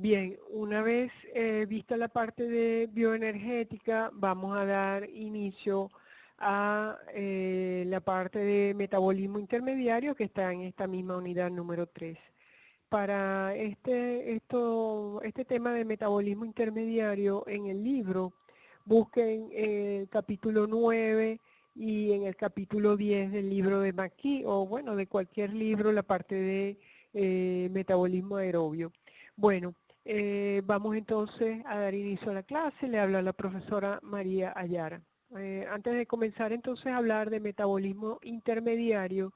Bien, una vez vista la parte de bioenergética, vamos a dar inicio a la parte de metabolismo intermediario que está en esta misma unidad número 3. Para este tema de metabolismo intermediario en el libro, busquen el capítulo 9 y en el capítulo 10 del libro de McKee, o bueno, de cualquier libro, la parte de metabolismo aerobio. Bueno, vamos entonces a dar inicio a la clase. Le habla la profesora María Ayara. Antes de comenzar entonces a hablar de metabolismo intermediario,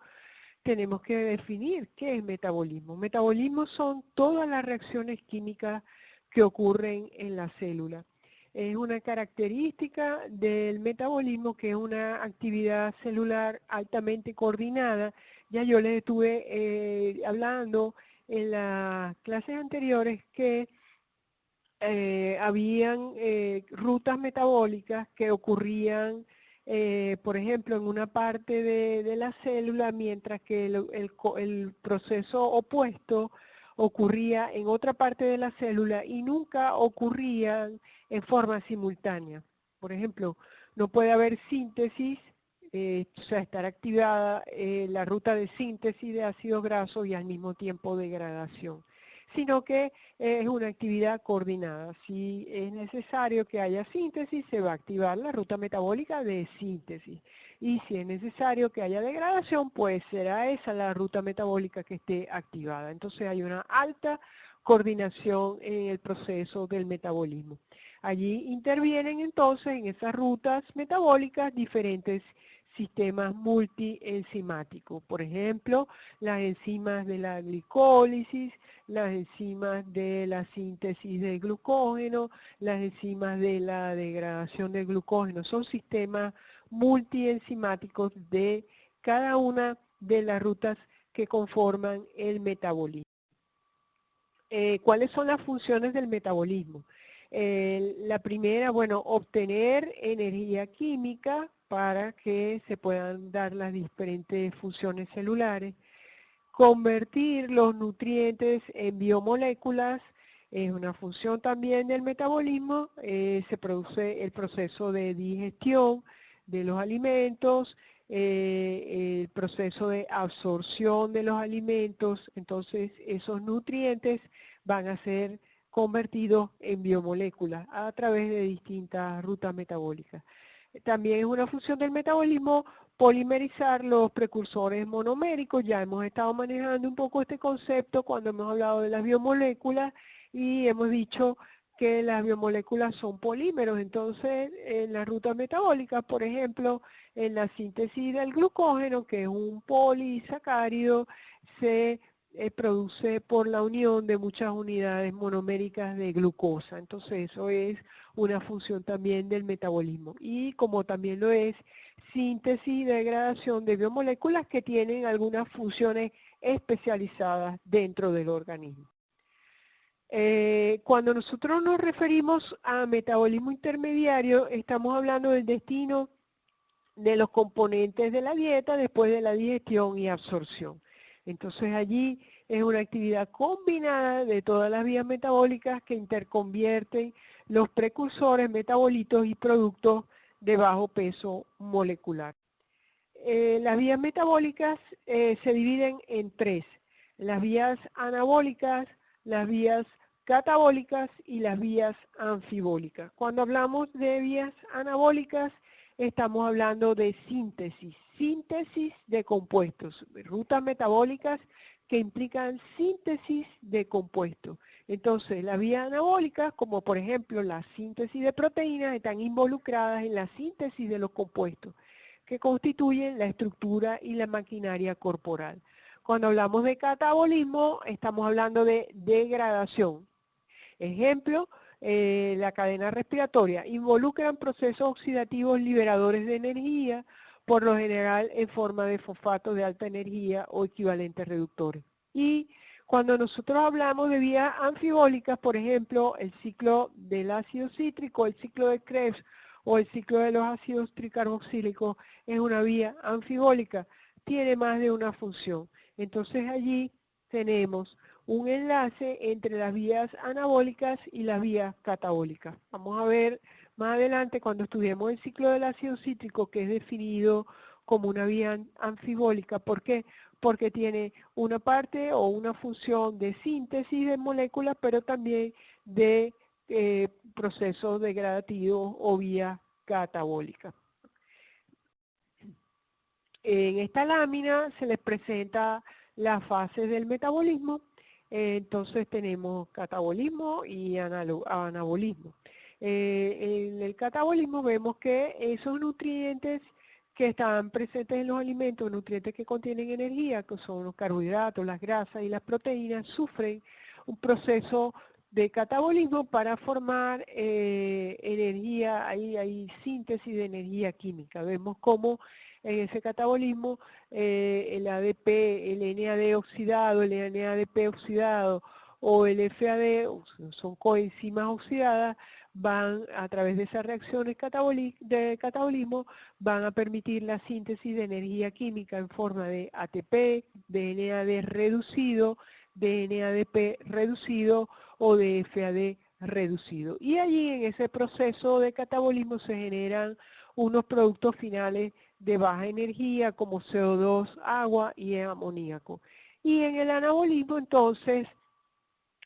tenemos que definir qué es metabolismo. Metabolismo son todas las reacciones químicas que ocurren en la célula. Es una característica del metabolismo que es una actividad celular altamente coordinada. Ya yo les estuve hablando en las clases anteriores que habían rutas metabólicas que ocurrían, por ejemplo, en una parte de la célula, mientras que el proceso opuesto ocurría en otra parte de la célula y nunca ocurrían en forma simultánea. Por ejemplo, no puede haber síntesis, o sea, estar activada la ruta de síntesis de ácidos grasos y al mismo tiempo degradación, sino que es una actividad coordinada. Si es necesario que haya síntesis, se va a activar la ruta metabólica de síntesis. Y si es necesario que haya degradación, pues será esa la ruta metabólica que esté activada. Entonces hay una alta coordinación en el proceso del metabolismo. Allí intervienen entonces en esas rutas metabólicas diferentes sistemas multienzimáticos. Por ejemplo, las enzimas de la glicólisis, las enzimas de la síntesis de glucógeno, las enzimas de la degradación del glucógeno. Son sistemas multienzimáticos de cada una de las rutas que conforman el metabolismo. ¿Cuáles son las funciones del metabolismo? La primera, bueno, obtener energía química para que se puedan dar las diferentes funciones celulares. Convertir los nutrientes en biomoléculas es una función también del metabolismo. Se produce el proceso de digestión de los alimentos, el proceso de absorción de los alimentos. Entonces esos nutrientes van a ser convertidos en biomoléculas a través de distintas rutas metabólicas. También es una función del metabolismo polimerizar los precursores monoméricos. Ya hemos estado manejando un poco este concepto cuando hemos hablado de las biomoléculas y hemos dicho que las biomoléculas son polímeros. Entonces, en las rutas metabólicas, por ejemplo, en la síntesis del glucógeno, que es un polisacárido, se produce por la unión de muchas unidades monoméricas de glucosa. Entonces, eso es una función también del metabolismo. Y como también lo es síntesis y degradación de biomoléculas que tienen algunas funciones especializadas dentro del organismo. Cuando nosotros nos referimos a metabolismo intermediario, estamos hablando del destino de los componentes de la dieta después de la digestión y absorción. Entonces allí es una actividad combinada de todas las vías metabólicas que interconvierten los precursores, metabolitos y productos de bajo peso molecular. Las vías metabólicas se dividen en tres: las vías anabólicas, las vías catabólicas y las vías anfibólicas. Cuando hablamos de vías anabólicas, estamos hablando de síntesis de compuestos, rutas metabólicas que implican síntesis de compuestos. Entonces, las vías anabólicas, como por ejemplo la síntesis de proteínas, están involucradas en la síntesis de los compuestos que constituyen la estructura y la maquinaria corporal. Cuando hablamos de catabolismo, estamos hablando de degradación. Ejemplo, la cadena respiratoria. Involucran procesos oxidativos liberadores de energía, por lo general en forma de fosfatos de alta energía o equivalentes reductores. Y cuando nosotros hablamos de vías anfibólicas, por ejemplo, el ciclo del ácido cítrico, el ciclo de Krebs o el ciclo de los ácidos tricarboxílicos, es una vía anfibólica, tiene más de una función. Entonces allí tenemos un enlace entre las vías anabólicas y las vías catabólicas. Vamos a ver más adelante cuando estudiemos el ciclo del ácido cítrico, que es definido como una vía anfibólica. ¿Por qué? Porque tiene una parte o una función de síntesis de moléculas, pero también de procesos degradativos o vía catabólica. En esta lámina se les presenta las fases del metabolismo. Entonces tenemos catabolismo y anabolismo. En el catabolismo vemos que esos nutrientes que están presentes en los alimentos, nutrientes que contienen energía, que son los carbohidratos, las grasas y las proteínas, sufren un proceso de catabolismo para formar energía, hay síntesis de energía química. Vemos cómo en ese catabolismo el ADP, el NAD oxidado, el NADP oxidado o el FAD, son coenzimas oxidadas, van a través de esas reacciones de catabolismo, van a permitir la síntesis de energía química en forma de ATP, de NAD reducido, de NADP reducido o de FAD reducido. Y allí en ese proceso de catabolismo se generan unos productos finales de baja energía como CO2, agua y amoníaco. Y en el anabolismo entonces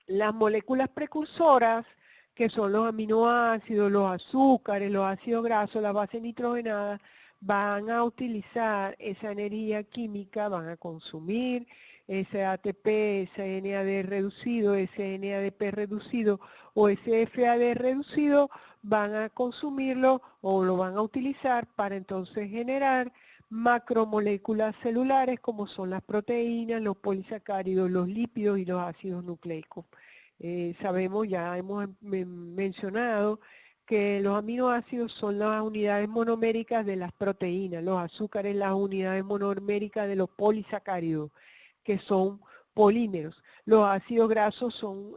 las moléculas precursoras, que son los aminoácidos, los azúcares, los ácidos grasos, las bases nitrogenadas, van a utilizar esa energía química, van a consumir ese ATP, ese NAD reducido, ese NADP reducido o ese FAD reducido, van a consumirlo o lo van a utilizar para entonces generar macromoléculas celulares como son las proteínas, los polisacáridos, los lípidos y los ácidos nucleicos. Sabemos, ya hemos mencionado que los aminoácidos son las unidades monoméricas de las proteínas, los azúcares las unidades monoméricas de los polisacáridos, que son polímeros. Los ácidos grasos son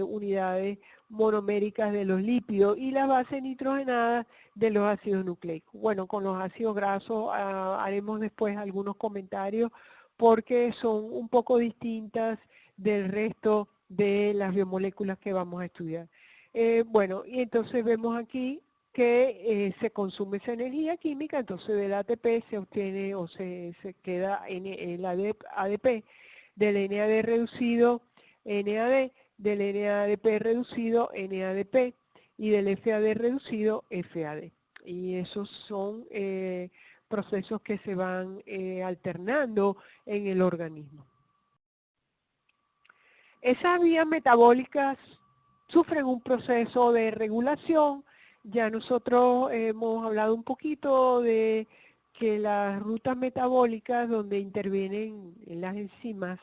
unidades monoméricas de los lípidos y las bases nitrogenadas de los ácidos nucleicos. Bueno, con los ácidos grasos haremos después algunos comentarios porque son un poco distintas del resto de las biomoléculas que vamos a estudiar. Bueno, y entonces vemos aquí que se consume esa energía química, entonces del ATP se obtiene o se queda en el ADP, del NAD reducido NAD, del NADP reducido NADP y del FAD reducido FAD. Y esos son procesos que se van alternando en el organismo. Esas vías metabólicas sufren un proceso de regulación. Ya nosotros hemos hablado un poquito de que las rutas metabólicas donde intervienen las enzimas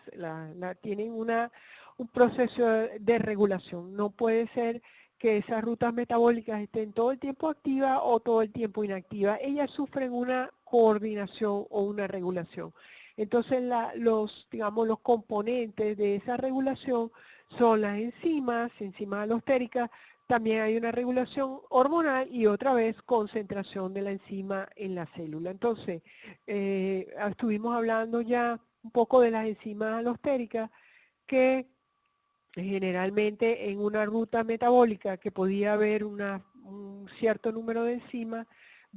tienen un proceso de regulación. No puede ser que esas rutas metabólicas estén todo el tiempo activas o todo el tiempo inactivas. Ellas sufren una coordinación o una regulación. Entonces los componentes de esa regulación son las enzimas alostéricas. También hay una regulación hormonal y otra vez concentración de la enzima en la célula. Entonces, estuvimos hablando ya un poco de las enzimas alostéricas que generalmente en una ruta metabólica que podía haber un cierto número de enzimas,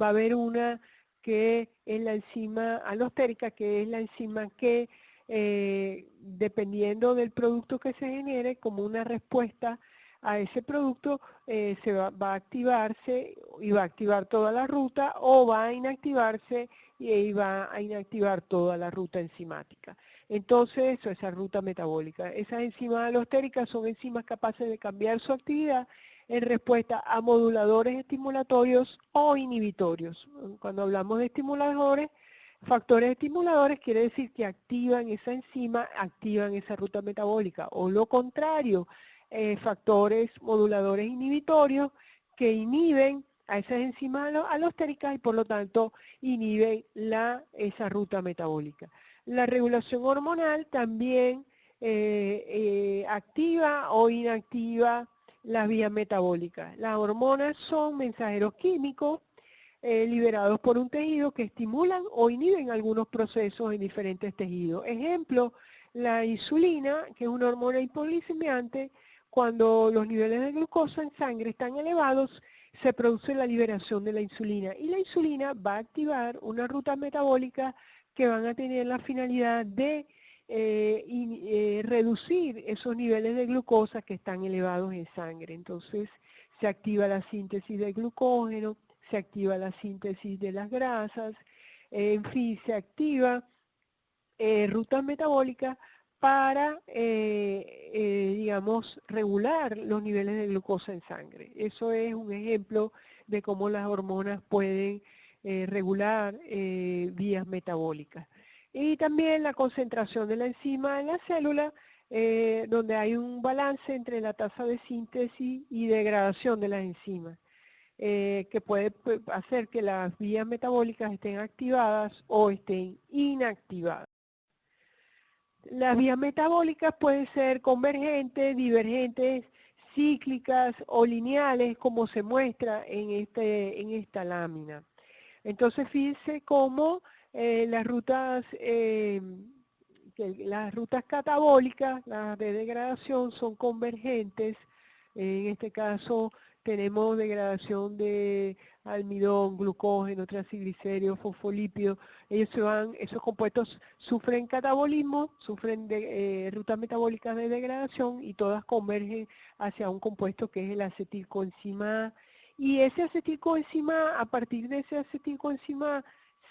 va a haber una que es la enzima alostérica, que es la enzima que dependiendo del producto que se genere, como una respuesta a ese producto, va a activarse y va a activar toda la ruta o va a inactivarse y va a inactivar toda la ruta enzimática. Entonces, eso es esa ruta metabólica. Esas enzimas alostéricas son enzimas capaces de cambiar su actividad en respuesta a moduladores estimulatorios o inhibitorios. Cuando hablamos de estimuladores, factores estimuladores quiere decir que activan esa enzima, activan esa ruta metabólica, o lo contrario, factores moduladores inhibitorios que inhiben a esas enzimas alostéricas y por lo tanto inhiben esa ruta metabólica. La regulación hormonal también activa o inactiva las vías metabólicas. Las hormonas son mensajeros químicos liberados por un tejido que estimulan o inhiben algunos procesos en diferentes tejidos. Ejemplo, La insulina, que es una hormona hipoglicemiante, cuando los niveles de glucosa en sangre están elevados, se produce la liberación de la insulina. Y la insulina va a activar una ruta metabólica que van a tener la finalidad de reducir esos niveles de glucosa que están elevados en sangre. Entonces se activa la síntesis de glucógeno, se activa la síntesis de las grasas, en fin, se activa rutas metabólicas para, digamos, regular los niveles de glucosa en sangre. Eso es un ejemplo de cómo las hormonas pueden regular vías metabólicas. Y también la concentración de la enzima en la célula, donde hay un balance entre la tasa de síntesis y degradación de las enzimas. Que puede hacer que las vías metabólicas estén activadas o estén inactivadas. Las vías metabólicas pueden ser convergentes, divergentes, cíclicas o lineales, como se muestra en esta lámina. Entonces fíjense cómo las rutas catabólicas, las de degradación, son convergentes. En este caso tenemos degradación de almidón, glucógeno, triglicéridos, fosfolípidos. Esos compuestos sufren catabolismo, sufren rutas metabólicas de degradación y todas convergen hacia un compuesto que es el acetilcoenzima A. Y ese acetilcoenzima A, a partir de ese acetilcoenzima A,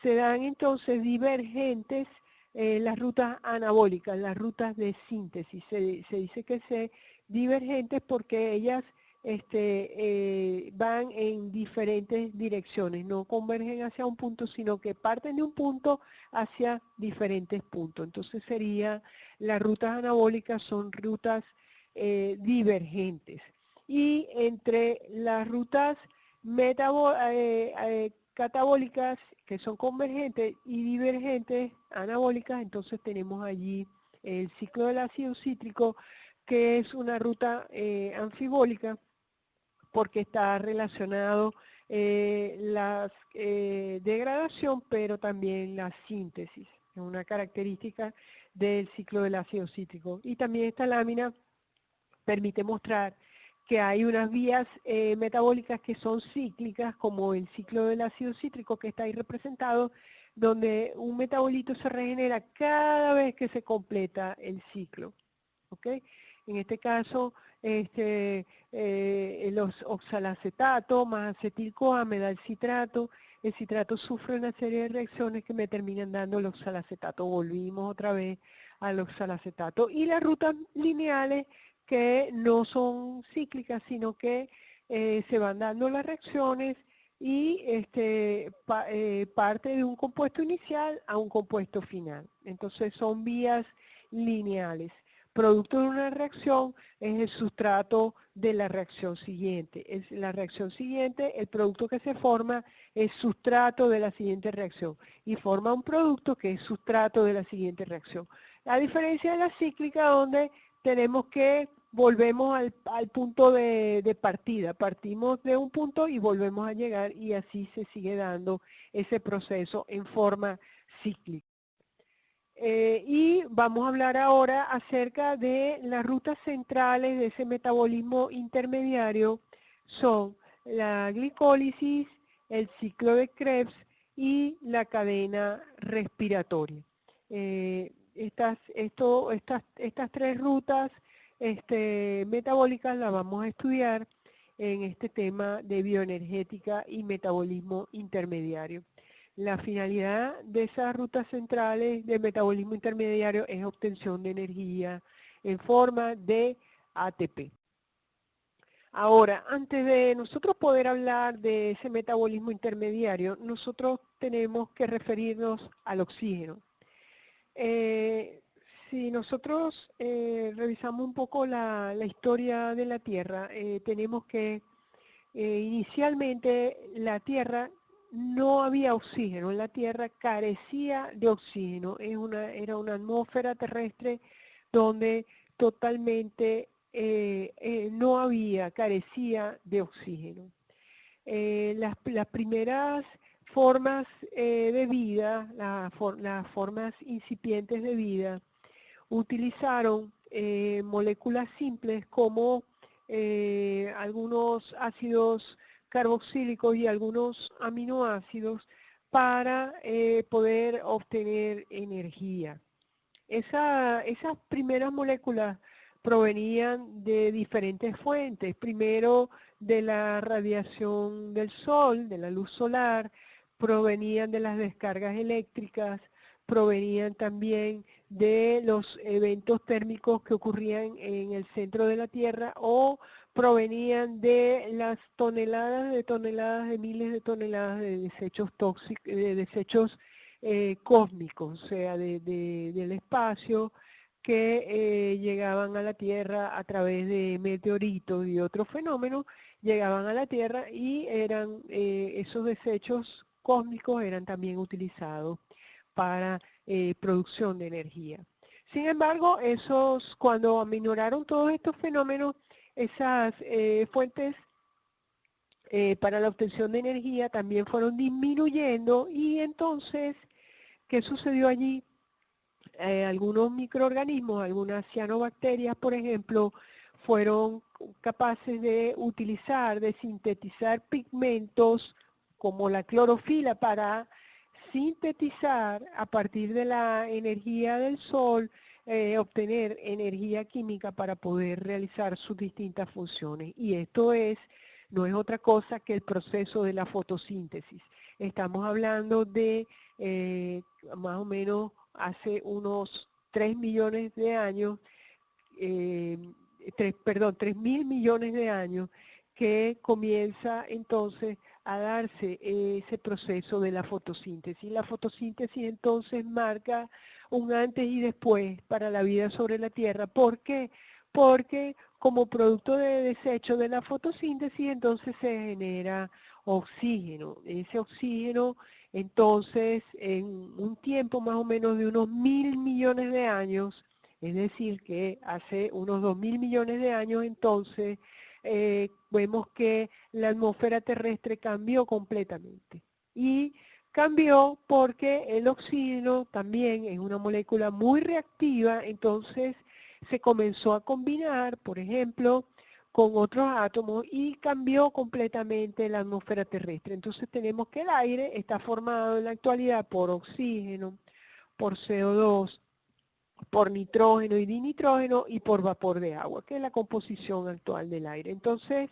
se dan entonces divergentes las rutas anabólicas, las rutas de síntesis. Se dice que se divergentes porque ellas van en diferentes direcciones, no convergen hacia un punto, sino que parten de un punto hacia diferentes puntos. Entonces las rutas anabólicas son rutas divergentes. Y entre las rutas catabólicas, que son convergentes, y divergentes anabólicas, entonces tenemos allí el ciclo del ácido cítrico, que es una ruta anfibólica, porque está relacionado la degradación, pero también la síntesis. Es una característica del ciclo del ácido cítrico. Y también esta lámina permite mostrar que hay unas vías metabólicas que son cíclicas, como el ciclo del ácido cítrico que está ahí representado, donde un metabolito se regenera cada vez que se completa el ciclo. ¿Okay? En este caso, los oxalacetatos más acetil-CoA me da el citrato sufre una serie de reacciones que me terminan dando el oxalacetato. Volvimos otra vez al oxalacetato. Y las rutas lineales que no son cíclicas, sino que se van dando las reacciones y parte de un compuesto inicial a un compuesto final. Entonces son vías lineales. Producto de una reacción es el sustrato de la reacción siguiente. Es la reacción siguiente, el producto que se forma es sustrato de la siguiente reacción y forma un producto que es sustrato de la siguiente reacción. A diferencia de la cíclica, donde tenemos que volvemos al punto de partida. Partimos de un punto y volvemos a llegar y así se sigue dando ese proceso en forma cíclica. Y vamos a hablar ahora acerca de las rutas centrales de ese metabolismo intermediario. Son la glicólisis, el ciclo de Krebs y la cadena respiratoria. Estas tres rutas metabólicas las vamos a estudiar en este tema de bioenergética y metabolismo intermediario. La finalidad de esas rutas centrales de metabolismo intermediario es obtención de energía en forma de ATP. Ahora, antes de nosotros poder hablar de ese metabolismo intermediario, nosotros tenemos que referirnos al oxígeno. Si nosotros revisamos un poco la historia de la Tierra, tenemos que inicialmente la Tierra no había oxígeno, la Tierra carecía de oxígeno, era una atmósfera terrestre donde totalmente carecía de oxígeno. Las primeras formas de vida, las formas incipientes de vida, utilizaron moléculas simples como algunos ácidos carboxílicos y algunos aminoácidos para poder obtener energía. Esas primeras moléculas provenían de diferentes fuentes. Primero de la radiación del sol, de la luz solar, provenían de las descargas eléctricas, provenían también de los eventos térmicos que ocurrían en el centro de la Tierra o provenían de las toneladas de miles de toneladas de desechos tóxicos, de desechos cósmicos, o sea, del espacio, que llegaban a la Tierra a través de meteoritos y otros fenómenos, llegaban a la Tierra y eran esos desechos cósmicos eran también utilizados para producción de energía. Sin embargo, cuando aminoraron todos estos fenómenos, esas fuentes para la obtención de energía también fueron disminuyendo y entonces, ¿qué sucedió allí? Algunos microorganismos, algunas cianobacterias, por ejemplo, fueron capaces de sintetizar pigmentos como la clorofila para sintetizar a partir de la energía del sol, obtener energía química para poder realizar sus distintas funciones. Y esto no es otra cosa que el proceso de la fotosíntesis. Estamos hablando de más o menos hace unos 3 millones de años, 3.000 millones de años, que comienza entonces a darse ese proceso de la fotosíntesis. La fotosíntesis entonces marca un antes y después para la vida sobre la Tierra. ¿Por qué? Porque como producto de desecho de la fotosíntesis entonces se genera oxígeno. Ese oxígeno entonces en un tiempo más o menos de unos 1.000 millones de años, es decir que hace unos 2.000 millones de años entonces, vemos que la atmósfera terrestre cambió completamente. Y cambió porque el oxígeno también es una molécula muy reactiva, entonces se comenzó a combinar, por ejemplo, con otros átomos y cambió completamente la atmósfera terrestre. Entonces tenemos que el aire está formado en la actualidad por oxígeno, por CO2, por nitrógeno y dinitrógeno y por vapor de agua, que es la composición actual del aire. Entonces,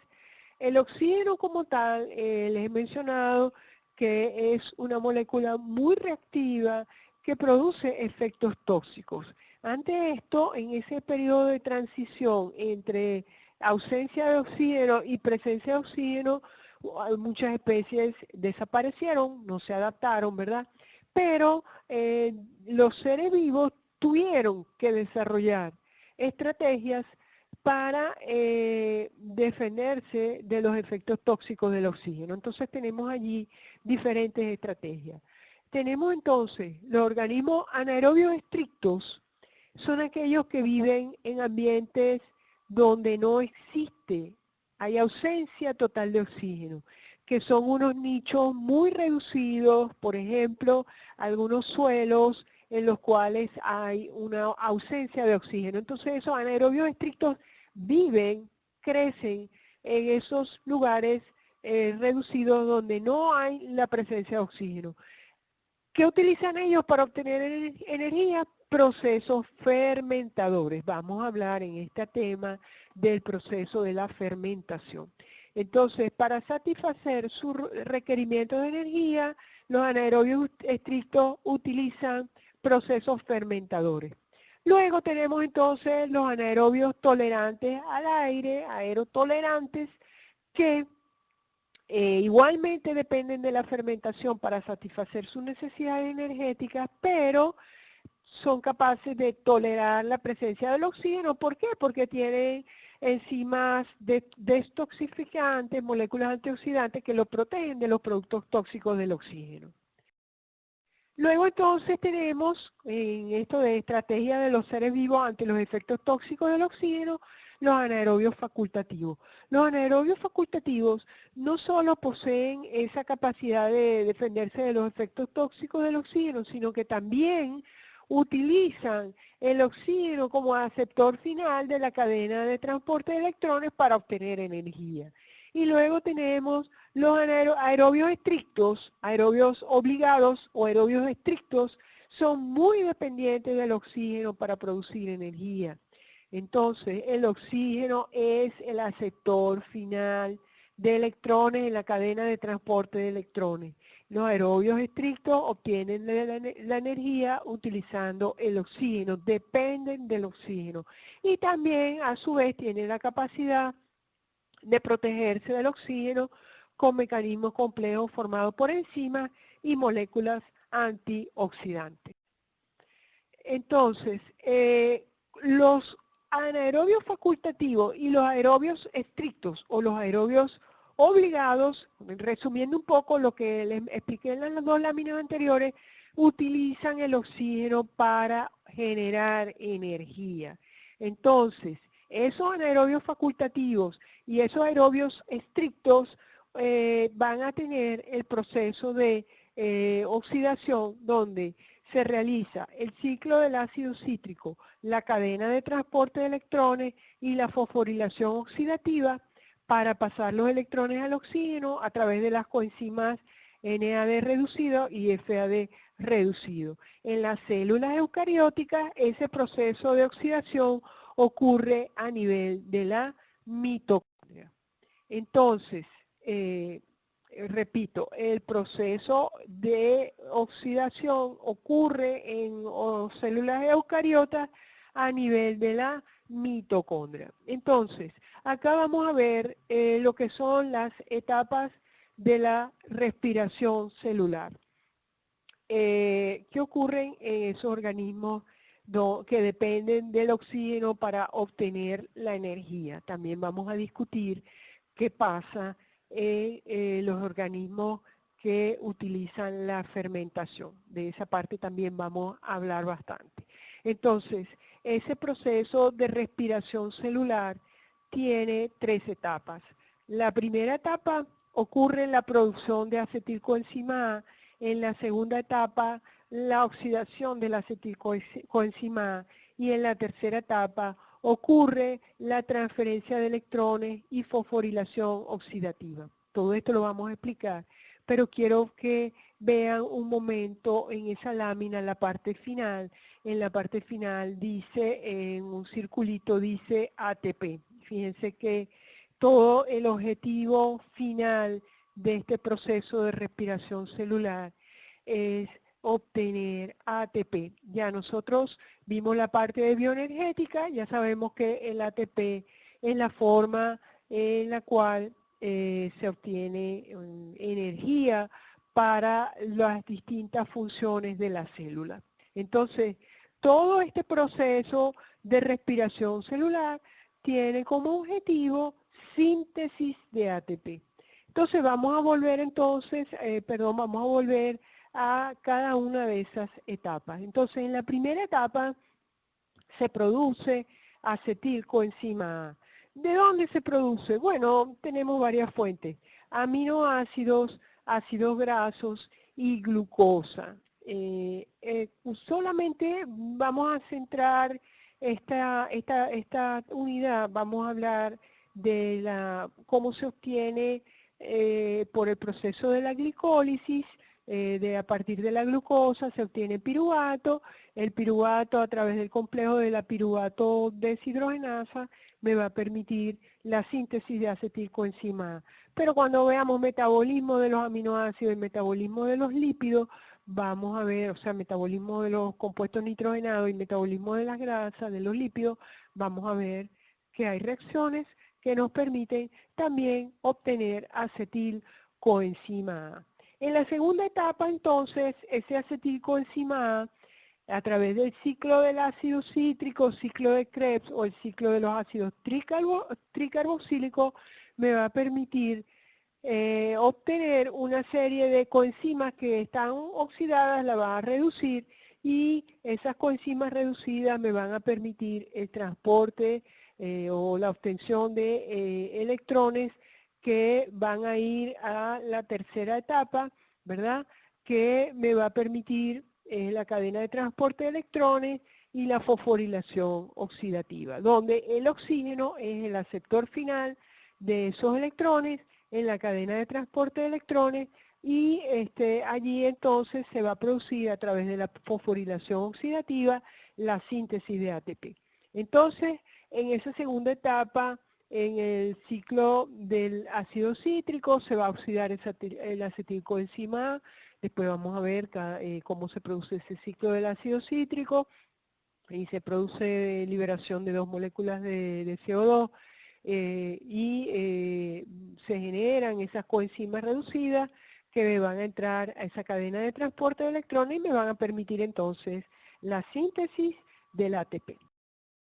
el oxígeno como tal, les he mencionado que es una molécula muy reactiva que produce efectos tóxicos. Ante esto, en ese periodo de transición entre ausencia de oxígeno y presencia de oxígeno, muchas especies desaparecieron, no se adaptaron, ¿verdad? Pero los seres vivos tuvieron que desarrollar estrategias para defenderse de los efectos tóxicos del oxígeno. Entonces tenemos allí diferentes estrategias. Tenemos entonces los organismos anaerobios estrictos, son aquellos que viven en ambientes donde no existe, hay ausencia total de oxígeno, que son unos nichos muy reducidos, por ejemplo, algunos suelos en los cuales hay una ausencia de oxígeno. Entonces esos anaerobios estrictos viven, crecen en esos lugares reducidos donde no hay la presencia de oxígeno. ¿Qué utilizan ellos para obtener energía? Procesos fermentadores. Vamos a hablar en este tema del proceso de la fermentación. Entonces, para satisfacer su requerimiento de energía, los anaerobios estrictos utilizan procesos fermentadores. Luego tenemos entonces los anaerobios tolerantes al aire, aerotolerantes, que igualmente dependen de la fermentación para satisfacer sus necesidades energéticas, pero son capaces de tolerar la presencia del oxígeno. ¿Por qué? Porque tienen enzimas destoxificantes, moléculas antioxidantes que los protegen de los productos tóxicos del oxígeno. Luego entonces tenemos en esto de estrategia de los seres vivos ante los efectos tóxicos del oxígeno, los anaerobios facultativos. Los anaerobios facultativos no solo poseen esa capacidad de defenderse de los efectos tóxicos del oxígeno, sino que también utilizan el oxígeno como aceptor final de la cadena de transporte de electrones para obtener energía. Y luego tenemos los aerobios estrictos, aerobios obligados o aerobios estrictos, son muy dependientes del oxígeno para producir energía. Entonces, el oxígeno es el aceptor final de electrones en la cadena de transporte de electrones. Los aerobios estrictos obtienen la energía utilizando el oxígeno, dependen del oxígeno. Y también, a su vez, tienen la capacidad de protegerse del oxígeno con mecanismos complejos formados por enzimas y moléculas antioxidantes. Entonces, los anaerobios facultativos y los aerobios estrictos o los aerobios obligados, resumiendo un poco lo que les expliqué en las dos láminas anteriores, utilizan el oxígeno para generar energía. Entonces, esos anaerobios facultativos y esos aerobios estrictos van a tener el proceso de oxidación donde se realiza el ciclo del ácido cítrico, la cadena de transporte de electrones y la fosforilación oxidativa para pasar los electrones al oxígeno a través de las coenzimas NAD reducido y FAD reducido. En las células eucarióticas ese proceso de oxidación ocurre a nivel de la mitocondria. Entonces, repito, el proceso de oxidación ocurre en células eucariotas a nivel de la mitocondria. Entonces, acá vamos a ver lo que son las etapas de la respiración celular. ¿Qué ocurren en esos organismos que dependen del oxígeno para obtener la energía? También vamos a discutir qué pasa en los organismos que utilizan la fermentación. De esa parte también vamos a hablar bastante. Entonces, ese proceso de respiración celular tiene 3 etapas. La primera etapa ocurre en la producción de acetilcoenzima A. En la segunda etapa, la oxidación de la acetilcoenzima A. Y en la tercera etapa, ocurre la transferencia de electrones y fosforilación oxidativa. Todo esto lo vamos a explicar, pero quiero que vean un momento en esa lámina, en la parte final. En la parte final dice, en un circulito dice ATP. Fíjense que todo el objetivo final de este proceso de respiración celular es obtener ATP. Ya nosotros vimos la parte de bioenergética, ya sabemos que el ATP es la forma en la cual se obtiene energía para las distintas funciones de la célula. Entonces, todo este proceso de respiración celular tiene como objetivo síntesis de ATP. Entonces vamos a volver vamos a volver a cada una de esas etapas. Entonces en la primera etapa se produce acetilcoenzima A. ¿De dónde se produce? Bueno, tenemos varias fuentes. Aminoácidos, ácidos grasos y glucosa. Solamente vamos a centrar esta unidad, vamos a hablar de cómo se obtiene por el proceso de la glicólisis, a partir de la glucosa se obtiene piruvato. El piruvato a través del complejo de la piruvato deshidrogenasa me va a permitir la síntesis de acetilcoenzima A. Pero cuando veamos metabolismo de los aminoácidos y metabolismo de los lípidos, vamos a ver, o sea, metabolismo de los compuestos nitrogenados y metabolismo de las grasas, de los lípidos, vamos a ver que hay reacciones que nos permiten también obtener acetilcoenzima A. En la segunda etapa, entonces, ese acetilcoenzima A través del ciclo del ácido cítrico, ciclo de Krebs o el ciclo de los ácidos tricarboxílicos, me va a permitir obtener una serie de coenzimas que están oxidadas, la va a reducir y esas coenzimas reducidas me van a permitir el transporte o la obtención de electrones que van a ir a la tercera etapa, ¿verdad? Que me va a permitir es la cadena de transporte de electrones, y la fosforilación oxidativa, donde el oxígeno es el aceptor final de esos electrones en la cadena de transporte de electrones, y allí entonces se va a producir a través de la fosforilación oxidativa la síntesis de ATP. Entonces, en esa segunda etapa, en el ciclo del ácido cítrico, se va a oxidar el acetilcoenzima A. Después vamos a ver cómo se produce ese ciclo del ácido cítrico, y se produce liberación de 2 moléculas de CO2, se generan esas coenzimas reducidas que me van a entrar a esa cadena de transporte de electrones y me van a permitir entonces la síntesis del ATP.